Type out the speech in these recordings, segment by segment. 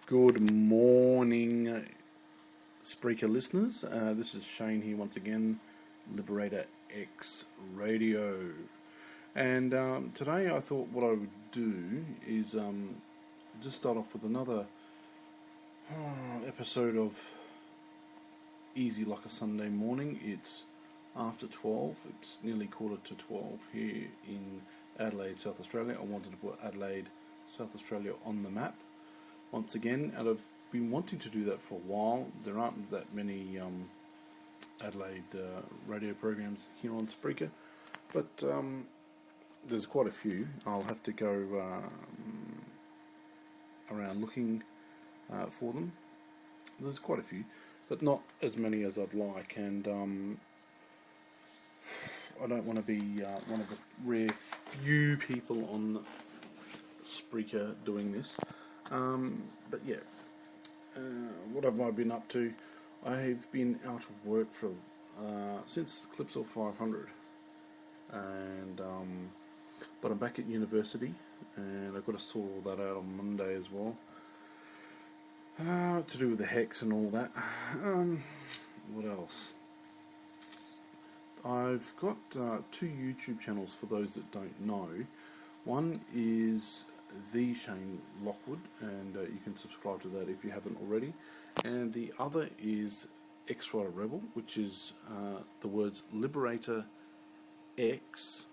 Good morning, Spreaker listeners. This is Shane here once again, Liberator X Radio. And today I thought what I would do is just start off with another episode of Easy Like a Sunday Morning. It's after 12, it's nearly quarter to 12 here in Adelaide, South Australia. I wanted to put Adelaide, South Australia on the map once again, and I've been wanting to do that for a while. There aren't that many Adelaide radio programs here on Spreaker, but there's quite a few. I'll have to go around looking for them. There's quite a few, but not as many as I'd like, and I don't want to be one of the rare few people on Spreaker doing this. But yeah, what have I been up to? I have been out of work for since Clipsal 500, and but I'm back at university, and I've got to sort all that out on Monday as well. To do with the hex and all that. What else? I've got two YouTube channels for those that don't know. One is The Shane Lockwood, and you can subscribe to that if you haven't already. And the other is X-Rider Rebel, which is the words Liberator X,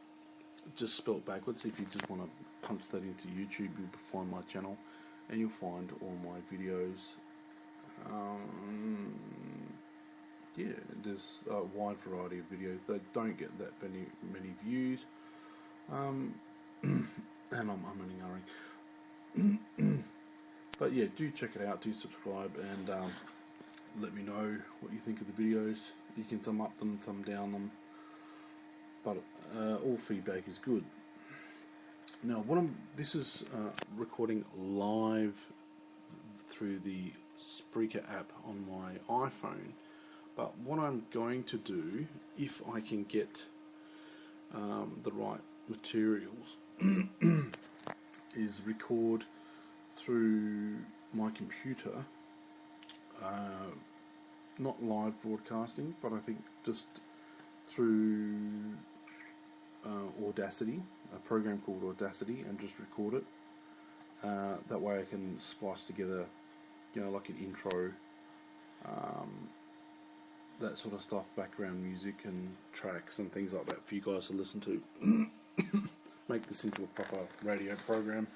just spelt backwards. If you just want to punch that into YouTube, you'll find my channel, and you'll find all my videos. Yeah, there's a wide variety of videos. They don't get that many views. And I'm umming. But yeah, do check it out, do subscribe, and let me know what you think of the videos. You can thumb up them, thumb down them, but all feedback is good. Now, this is recording live through the Spreaker app on my iPhone, but what I'm going to do, if I can get the right materials, is record through my computer, not live broadcasting, but I think just through Audacity, a program called Audacity, and just record it. That way I can splice together, like an intro, that sort of stuff, background music and tracks and things like that for you guys to listen to. Make this into a proper radio program.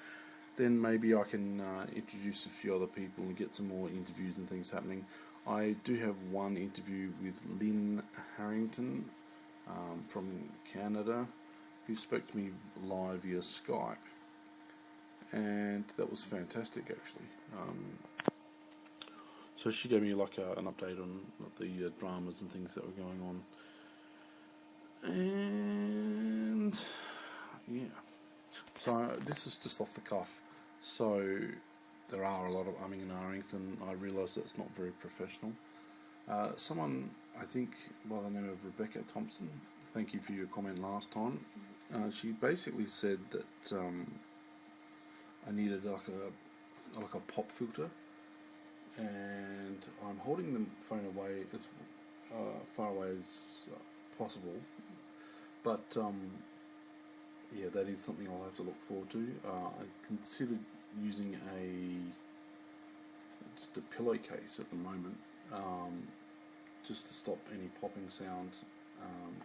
Then maybe I can introduce a few other people and get some more interviews and things happening. I do have one interview with Lynn Harrington from Canada, who spoke to me live via Skype, and that was fantastic actually. So she gave me like an update on the dramas and things that were going on, and yeah. So this is just off the cuff. So there are a lot of umming and ahhings, and I realise that's not very professional. Someone, I think by the name of Rebecca Thompson, thank you for your comment last time. She basically said that I needed like a pop filter, and I'm holding the phone away as far away as possible, but yeah, that is something I'll have to look forward to. I considered using just a pillowcase at the moment, just to stop any popping sounds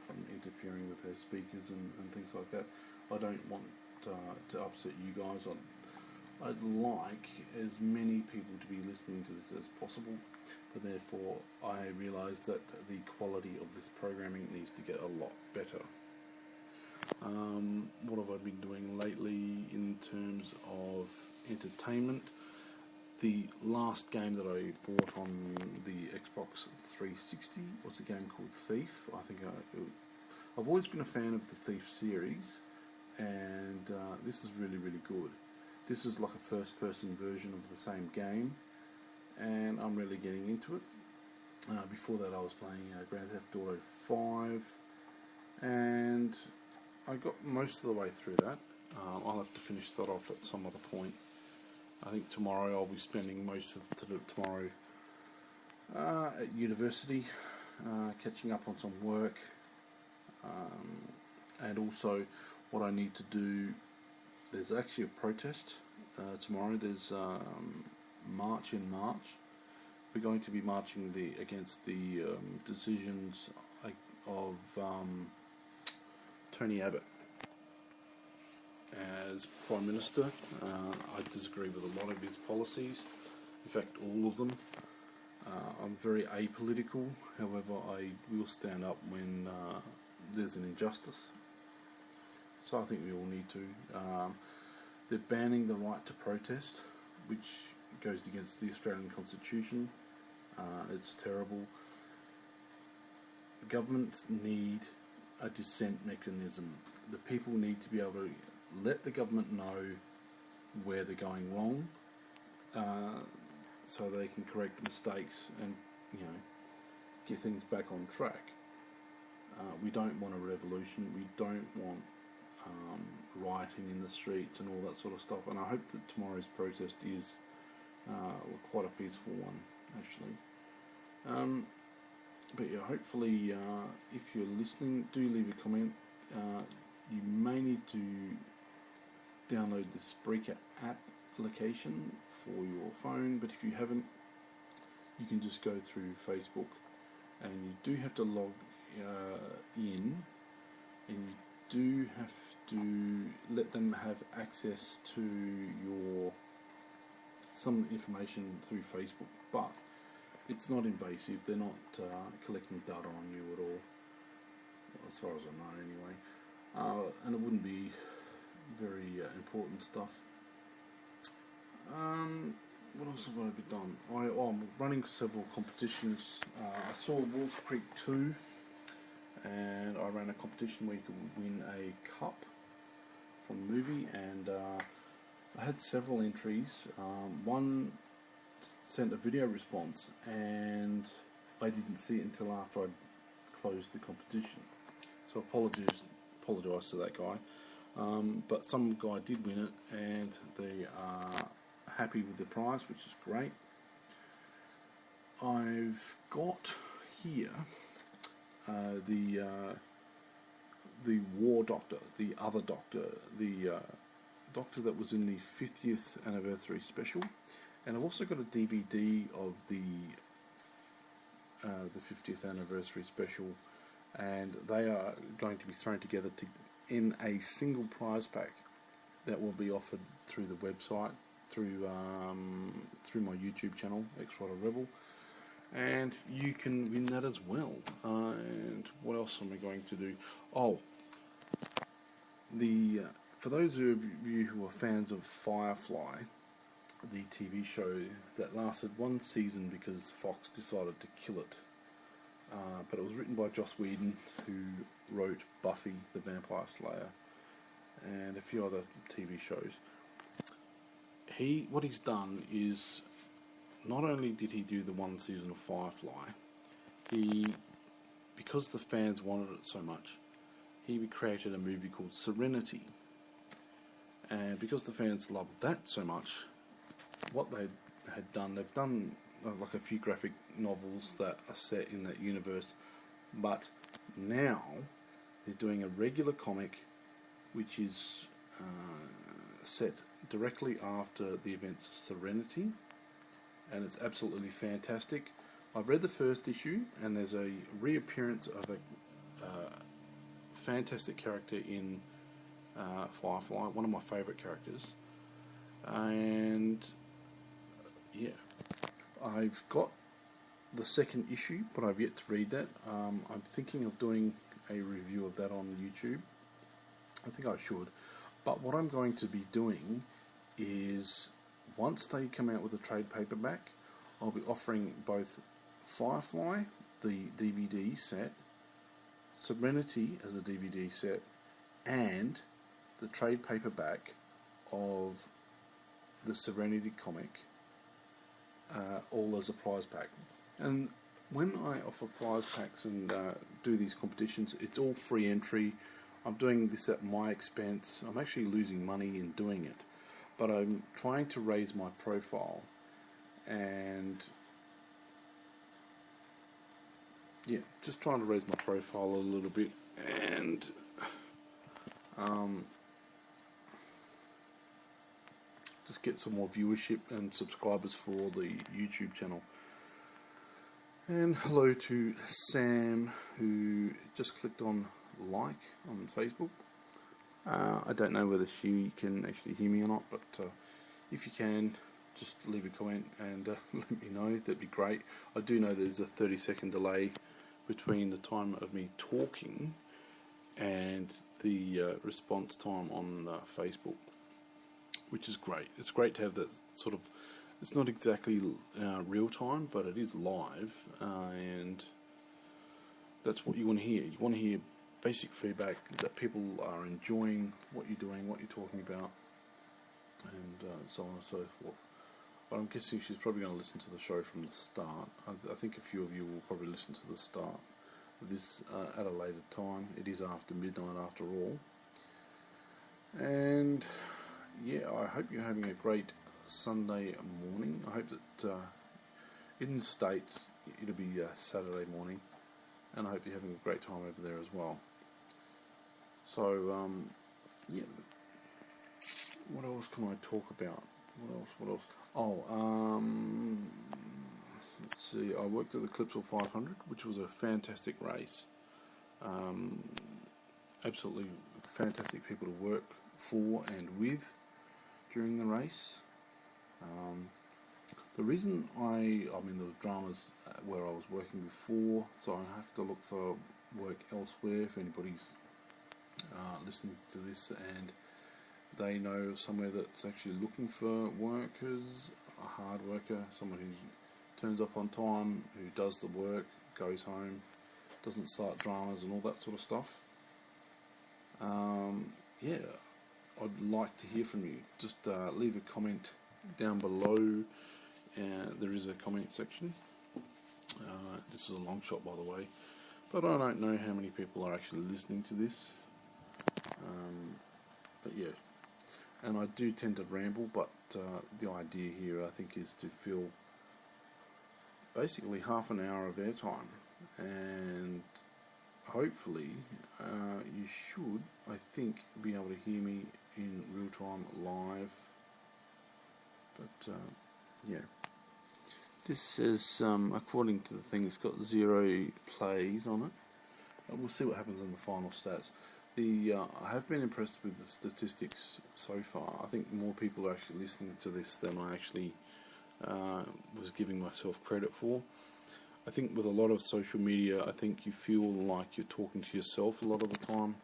from interfering with her speakers and things like that. I don't want to upset you guys. I'd like as many people to be listening to this as possible, but therefore I realise that the quality of this programming needs to get a lot better. What have I been doing lately in terms of entertainment? The last game that I bought on the Xbox 360 was a game called Thief. I think I've always been a fan of the Thief series, and this is really, really good. This is like a first-person version of the same game, and I'm really getting into it. Before that I was playing Grand Theft Auto 5, and I got most of the way through that. I'll have to finish that off at some other point. I think tomorrow I'll be spending most of tomorrow at university, catching up on some work, and also what I need to do. There's actually a protest tomorrow. There's March in March. We're going to be marching against the decisions of Tony Abbott as Prime Minister. I disagree with a lot of his policies, in fact all of them. I'm very apolitical, however I will stand up when there's an injustice. So I think we all need to. They're banning the right to protest, which goes against the Australian Constitution. It's terrible. Governments need a dissent mechanism. The people need to be able to let the government know where they're going wrong, so they can correct mistakes and, get things back on track. We don't want a revolution. We don't want rioting in the streets and all that sort of stuff. And I hope that tomorrow's protest is quite a peaceful one, actually. But yeah, hopefully, if you're listening, do leave a comment. You may need to download the Spreaker application for your phone, but if you haven't, you can just go through Facebook, and you do have to log in, and you do have to let them have access to some information through Facebook, but it's not invasive. They're not collecting data on you at all, as far as I know anyway, and it wouldn't be very important stuff. What else have I done? I'm running several competitions. I saw Wolf Creek 2, and I ran a competition where you could win a cup from the movie, and I had several entries. One sent a video response, and I didn't see it until after I'd closed the competition. So apologise to that guy. But some guy did win it, and they are happy with the prize, which is great. I've got here the War Doctor, the other Doctor, the Doctor that was in the 50th anniversary special, and I've also got a DVD of the 50th anniversary special, and they are going to be thrown together in a single prize pack that will be offered through the website, through my YouTube channel, X-Rider Rebel, and you can win that as well. And what else am I going to do? For those of you who are fans of Firefly, the TV show that lasted one season because Fox decided to kill it, but it was written by Joss Whedon, who wrote Buffy the Vampire Slayer and a few other TV shows. What he's done is, not only did he do the one season of Firefly, because the fans wanted it so much, he created a movie called Serenity. And because the fans loved that so much, what they've done like a few graphic novels that are set in that universe, but now they're doing a regular comic which is set directly after the events of Serenity, and it's absolutely fantastic. I've read the first issue, and there's a reappearance of a fantastic character in Firefly, one of my favourite characters, and yeah, I've got the second issue, but I've yet to read that. I'm thinking of doing a review of that on YouTube. I think I should. But what I'm going to be doing is, once they come out with a trade paperback, I'll be offering both Firefly, the DVD set, Serenity as a DVD set, and the trade paperback of the Serenity comic, all as a prize pack. And when I offer prize packs and do these competitions, it's all free entry. I'm doing this at my expense. I'm actually losing money in doing it, but I'm trying to raise my profile, and yeah, just trying to raise my profile a little bit, and just get some more viewership and subscribers for the YouTube channel. And hello to Sam, who just clicked on like on Facebook. I don't know whether she can actually hear me or not, but if you can, just leave a comment and let me know. That'd be great. I do know there's a 30-second delay between the time of me talking and the response time on Facebook, which is great. It's great to have that sort of, it's not exactly real time, but it is live, and that's what you want to hear. You want to hear basic feedback that people are enjoying what you're doing, what you're talking about, and so on and so forth. But I'm guessing she's probably going to listen to the show from the start. I think a few of you will probably listen to the start of this at a later time. It is after midnight after all. And yeah, I hope you're having a great Sunday morning. I hope that in the States it'll be Saturday morning, and I hope you're having a great time over there as well. So yeah, what else can I talk about? What else? Oh, let's see. I worked at the Clipsal 500, which was a fantastic race. Absolutely fantastic people to work for and with during the race. The reason there was dramas where I was working before, so I have to look for work elsewhere if anybody's listening to this and they know of somewhere that's actually looking for workers, a hard worker, someone who turns up on time, who does the work, goes home, doesn't start dramas and all that sort of stuff. Yeah, I'd like to hear from you. Just leave a comment down below. There is a comment section. This is a long shot, by the way, but I don't know how many people are actually listening to this. But yeah, and I do tend to ramble, but the idea here, I think, is to fill basically half an hour of airtime, and hopefully you should, I think, be able to hear me in real time live. But yeah, this says, according to the thing, it's got 0 plays on it. We'll see what happens in the final stats. I have been impressed with the statistics so far. I think more people are actually listening to this than I actually was giving myself credit for. I think with a lot of social media, I think you feel like you're talking to yourself a lot of the time,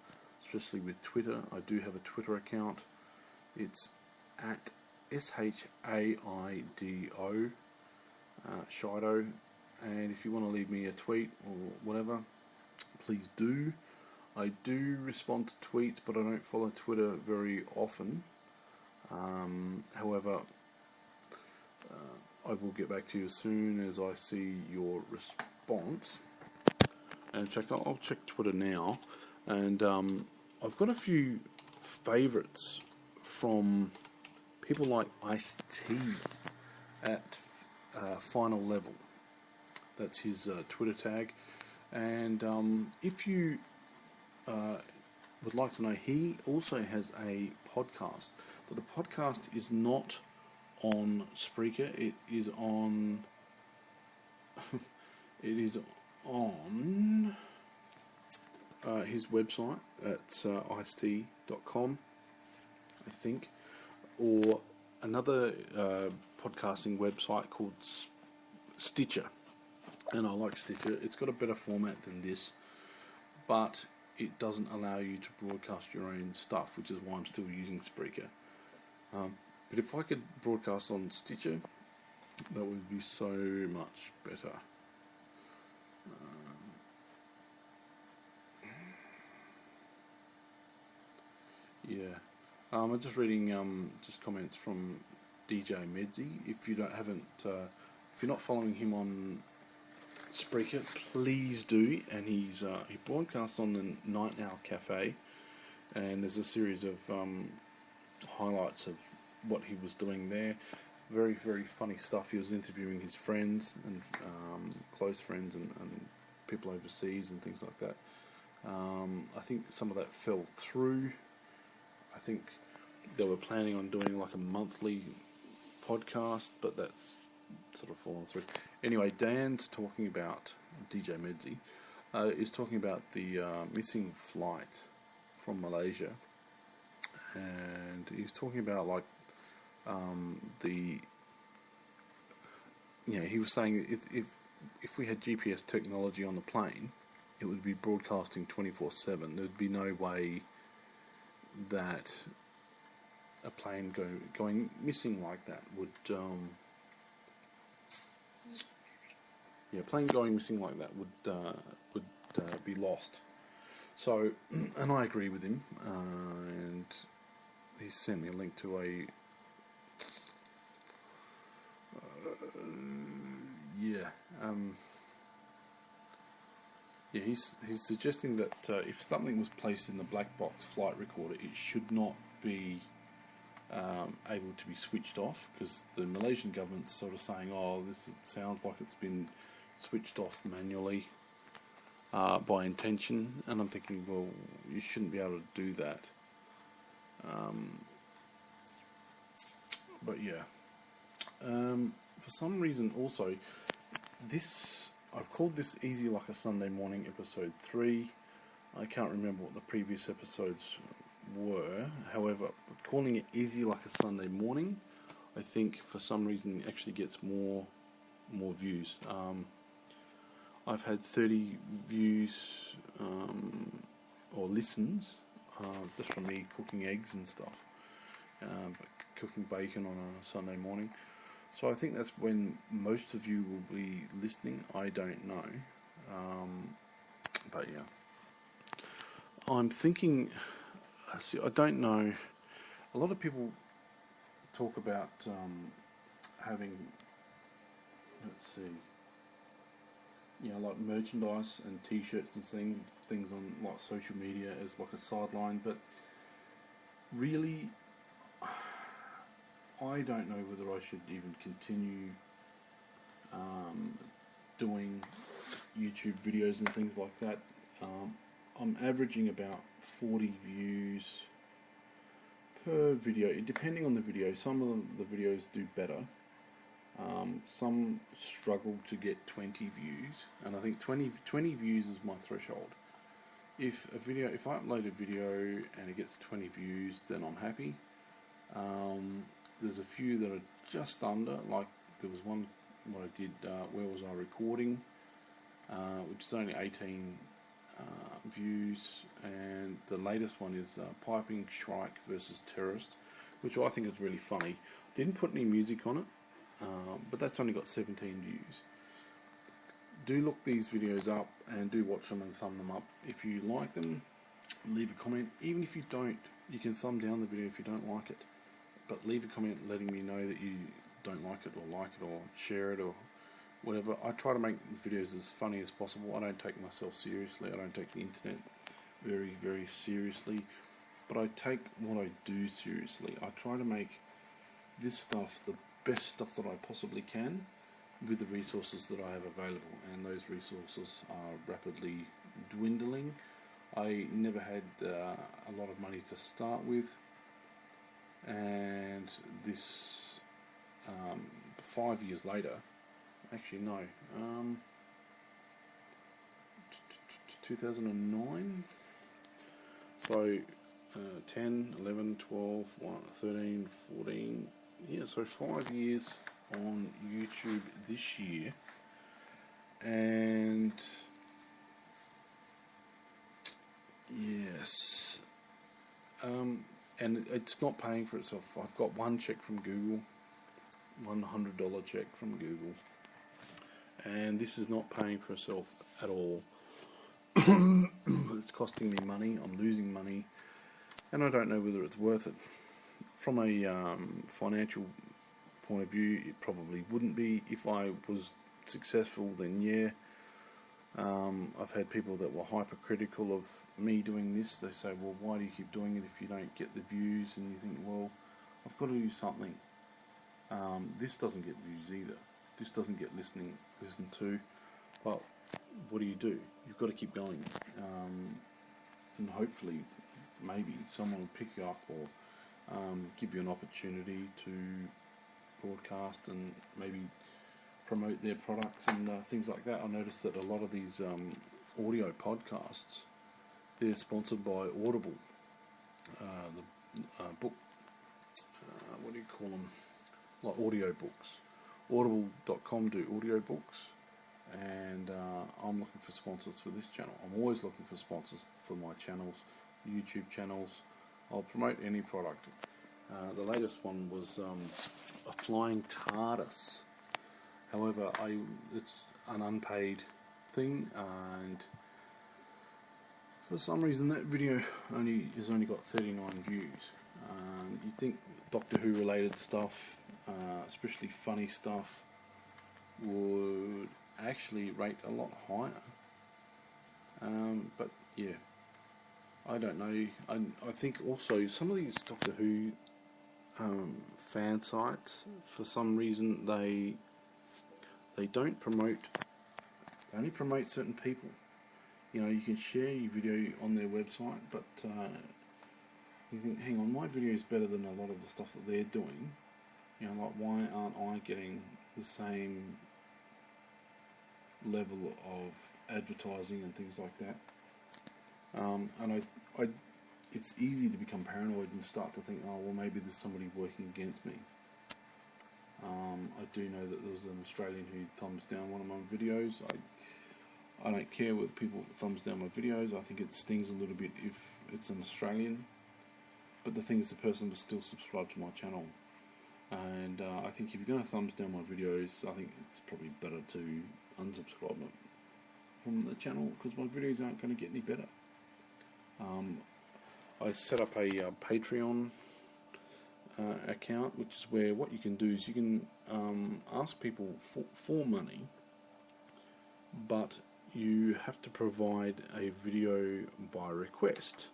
especially with Twitter. I do have a Twitter account. It's at SHAIDO, Shido, and if you want to leave me a tweet or whatever, please do. I do respond to tweets, but I don't follow Twitter very often. However, I will get back to you as soon as I see your response. And in fact, I'll check Twitter now, and I've got a few favourites from people like Ice-T at Final Level. That's his Twitter tag. And if you would like to know, he also has a podcast, but the podcast is not on Spreaker. It is on his website at ice-t.com, I think, or another podcasting website called Stitcher. And I like Stitcher. It's got a better format than this, but it doesn't allow you to broadcast your own stuff, which is why I'm still using Spreaker. But if I could broadcast on Stitcher, that would be so much better. Yeah. I'm just reading just comments from DJ Medzi. If you're not following him on Spreaker, please do. And he broadcasts on the Night Owl Cafe, and there's a series of highlights of what he was doing there. Very, very funny stuff. He was interviewing his friends and close friends and people overseas and things like that. I think some of that fell through. I think they were planning on doing like a monthly podcast, but that's sort of fallen through. Anyway, Dan's talking about, DJ Medzi, is talking about the missing flight from Malaysia, and he's talking about like he was saying if we had GPS technology on the plane, it would be broadcasting 24/7. There'd be no way that a plane going missing like that would plane going missing like that would be lost. So, and I agree with him, and he sent me a link to a he's suggesting that if something was placed in the black box flight recorder, it should not be able to be switched off, because the Malaysian government's sort of saying, this sounds like it's been switched off manually by intention, and I'm thinking, well, you shouldn't be able to do that. But yeah, for some reason also, I've called this Easy Like a Sunday Morning episode 3. I can't remember what the previous episodes were. However, calling it Easy Like a Sunday Morning, I think for some reason it actually gets more views. I've had 30 views or listens just from me cooking eggs and stuff, cooking bacon on a Sunday morning. So I think that's when most of you will be listening. I don't know, but yeah, I'm thinking. I don't know. A lot of people talk about having, like merchandise and T-shirts and things on like social media as like a sideline, but really, I don't know whether I should even continue doing YouTube videos and things like that. I'm averaging about 40 views per video, depending on the video. Some of the videos do better. Some struggle to get 20 views, and I think 20 views is my threshold. If I upload a video and it gets 20 views, then I'm happy. There's a few that are just under, like there was one what I did, Where Was I Recording, which is only 18 views, and the latest one is Piping Shrike versus Terrorist, which I think is really funny. Didn't put any music on it, but that's only got 17 views. Do look these videos up and do watch them and thumb them up. If you like them, leave a comment. Even if you don't, you can thumb down the video if you don't like it, but leave a comment letting me know that you don't like it or share it or whatever. I try to make the videos as funny as possible. I don't take myself seriously. I don't take the internet very, very seriously, but I take what I do seriously. I try to make this stuff the best stuff that I possibly can with the resources that I have available, and those resources are rapidly dwindling. I never had a lot of money to start with, and this 5 years later, actually no, 2009, so 10, 11, 12, 13, 14, so 5 years on YouTube this year, and yes, and it's not paying for itself. I've got one check from Google, $100 check from Google, and this is not paying for itself at all. It's costing me money. I'm losing money, and I don't know whether it's worth it. From a financial point of view, it probably wouldn't be. If I was successful, then yeah. I've had people that were hypercritical of me doing this. They say, well, why do you keep doing it if you don't get the views? And you think, well, I've got to do something. This doesn't get views either. This doesn't get listened to. Well, what do? You've got to keep going, and hopefully, maybe someone will pick you up or give you an opportunity to broadcast and maybe promote their products and things like that. I noticed that a lot of these audio podcasts, they're sponsored by Audible, the book, what do you call them, like audio books. Audible.com do audio books, and I'm looking for sponsors for this channel. I'm always looking for sponsors for my channels, YouTube channels. I'll promote any product. The latest one was a flying TARDIS. However, it's an unpaid thing, and for some reason that video has only got 39 views. You'd think Doctor Who related stuff, especially funny stuff, would actually rate a lot higher. But yeah, I don't know. I think also some of these Doctor Who fan sites, for some reason they don't promote. They only promote certain people. You know, you can share your video on their website, but you think, hang on, my video is better than a lot of the stuff that they're doing. You know, like, why aren't I getting the same level of advertising and things like that? And it's easy to become paranoid and start to think, oh, well, maybe there's somebody working against me. I do know that there's an Australian who thumbs down one of my videos. I don't care whether people thumbs down my videos. I think it stings a little bit if it's an Australian. But the thing is, the person was still subscribed to my channel. And I think if you're going to thumbs down my videos, I think it's probably better to unsubscribe from the channel, because my videos aren't going to get any better. I set up a Patreon account, which is where what you can do is you can ask people for money, but you have to provide a video by request.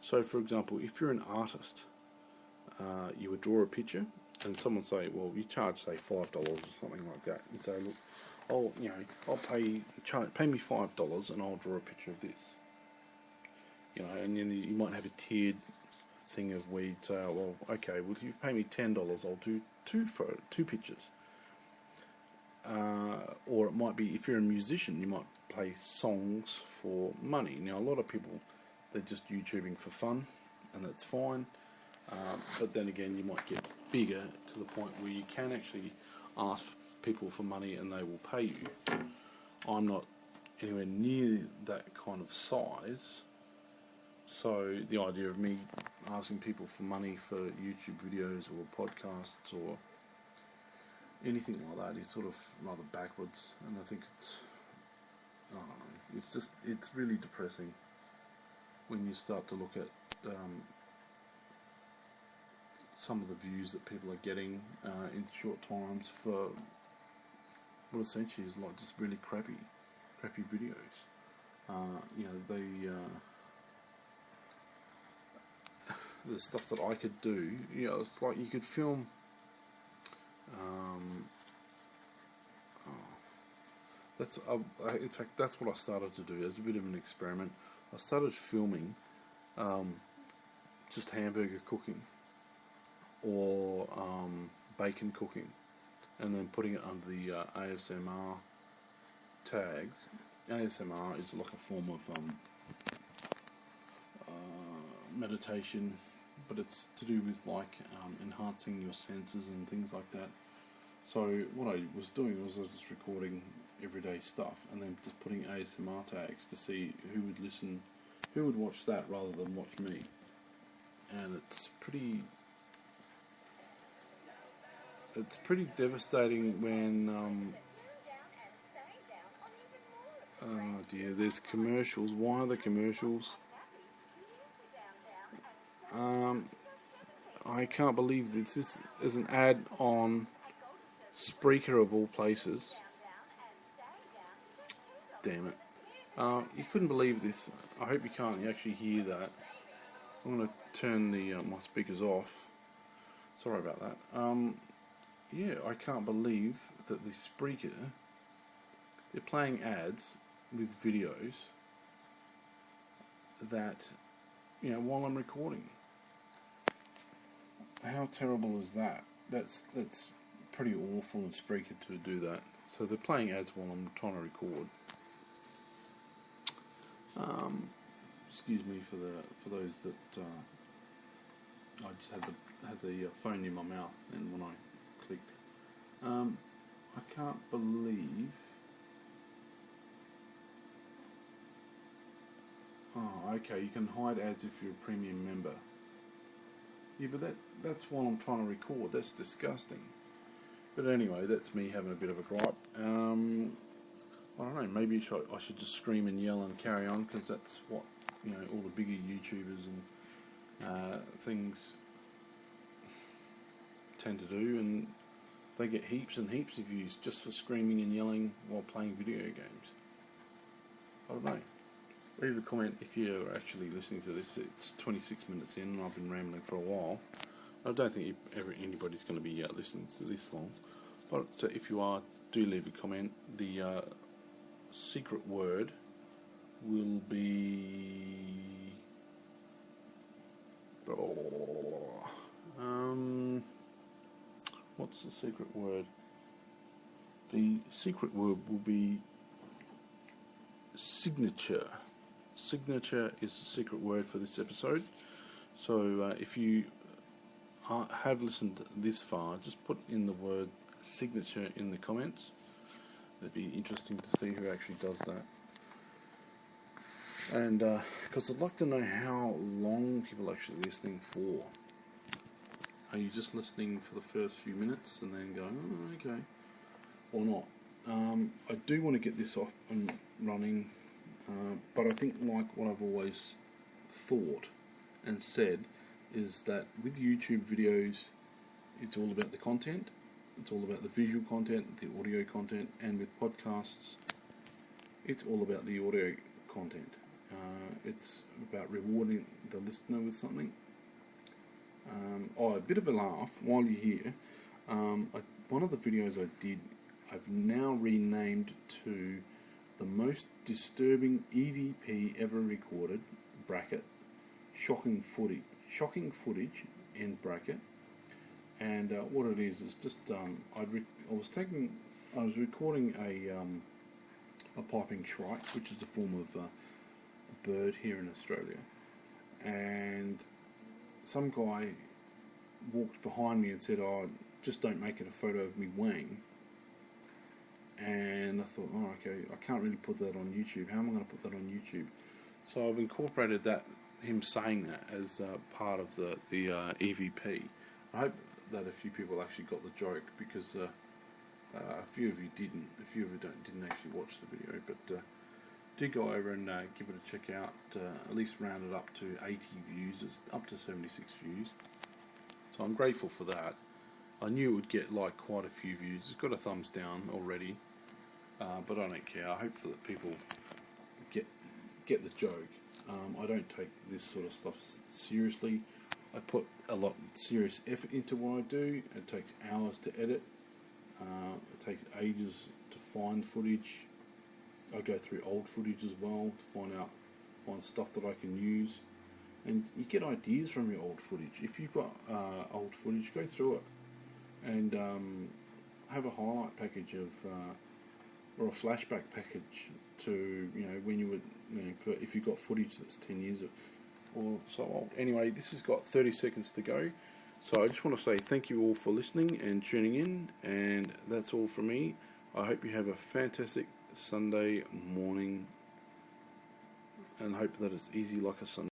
So, for example, if you're an artist, you would draw a picture, and someone say, well, you charge, say, $5 or something like that. You say, look, I'll pay me $5 and I'll draw a picture of this. You know, and then you might have a tiered thing of where you'd say, oh, well, okay, well, if you pay me $10, I'll do two pictures. Or it might be, if you're a musician, you might play songs for money. Now, a lot of people, they're just YouTubing for fun, and that's fine. But then again, you might get bigger to the point where you can actually ask people for money and they will pay you. I'm not anywhere near that kind of size, so the idea of me asking people for money for YouTube videos or podcasts or anything like that is sort of rather backwards, and I think it's really depressing when you start to look at some of the views that people are getting in short times for what essentially is like just really crappy videos. The stuff that I could do, it's like you could film. In fact, that's what I started to do as a bit of an experiment. I started filming just hamburger cooking or bacon cooking, and then putting it under the ASMR tags. ASMR is like a form of meditation, but it's to do with like enhancing your senses and things like that. So what I was doing was I was just recording everyday stuff and then just putting ASMR tags to see who would listen, who would watch that rather than watch me. And it's pretty devastating when oh dear, there's commercials. Why are there commercials? I can't believe this is an ad on Spreaker of all places. Damn it. You couldn't believe this. I hope you can't actually hear that. I'm going to turn my speakers off Sorry about that. Yeah, I can't believe that the Spreaker, they're playing ads with videos that, while I'm recording. How terrible is that? That's pretty awful of Spreaker to do that. So they're playing ads while I'm trying to record. Excuse me for those that I just had the phone in my mouth, and when I clicked, I can't believe. Oh, okay. You can hide ads if you're a premium member. Yeah, but that's while I'm trying to record. That's disgusting. But anyway, that's me having a bit of a gripe. I don't know. Maybe I should just scream and yell and carry on, because that's what all the bigger YouTubers and things tend to do, and they get heaps and heaps of views just for screaming and yelling while playing video games. I don't know. Leave a comment if you're actually listening to this. It's 26 minutes in, and I've been rambling for a while. I don't think anybody's going to be listening to this long. But if you are, do leave a comment. The secret word will be... what's the secret word? The secret word will be signature. Signature is the secret word for this episode. So if you have listened this far, just put in the word signature in the comments. It'd be interesting to see who actually does that. And because I'd like to know how long people are actually listening for. Are you just listening for the first few minutes and then going, oh, okay, or not? I do want to get this off and running, but I think, like what I've always thought and said, is that with YouTube videos, it's all about the content. It's all about the visual content, the audio content, and with podcasts, it's all about the audio content. It's about rewarding the listener with something. A bit of a laugh while you're here. One of the videos I did, I've now renamed to the most disturbing EVP ever recorded, bracket, shocking footage, end bracket. And what it is just I was recording a piping shrike, which is a form of a bird here in Australia, and some guy walked behind me and said, "Oh, just don't make it a photo of me weighing." And I thought, oh, okay, I can't really put that on YouTube. How am I going to put that on YouTube? So I've incorporated him saying that as part of the EVP. I hope that a few people actually got the joke, because a few of you didn't. A few of you didn't actually watch the video, but do go over and give it a check out. At least round it up to 80 views. It's up to 76 views. So I'm grateful for that. I knew it would get quite a few views. It's got a thumbs down already, but I don't care. I hope that people get the joke. I don't take this sort of stuff seriously. I put a lot of serious effort into what I do. It takes hours to edit. It takes ages to find footage. I go through old footage as well to find stuff that I can use. And you get ideas from your old footage. If you've got old footage, go through it and have a highlight package or a flashback package to when you would if you've got footage that's 10 years or so old. Anyway, this has got 30 seconds to go, so I just want to say thank you all for listening and tuning in, and that's all from me. I hope you have a fantastic Sunday morning, and hope that it's easy like a Sunday.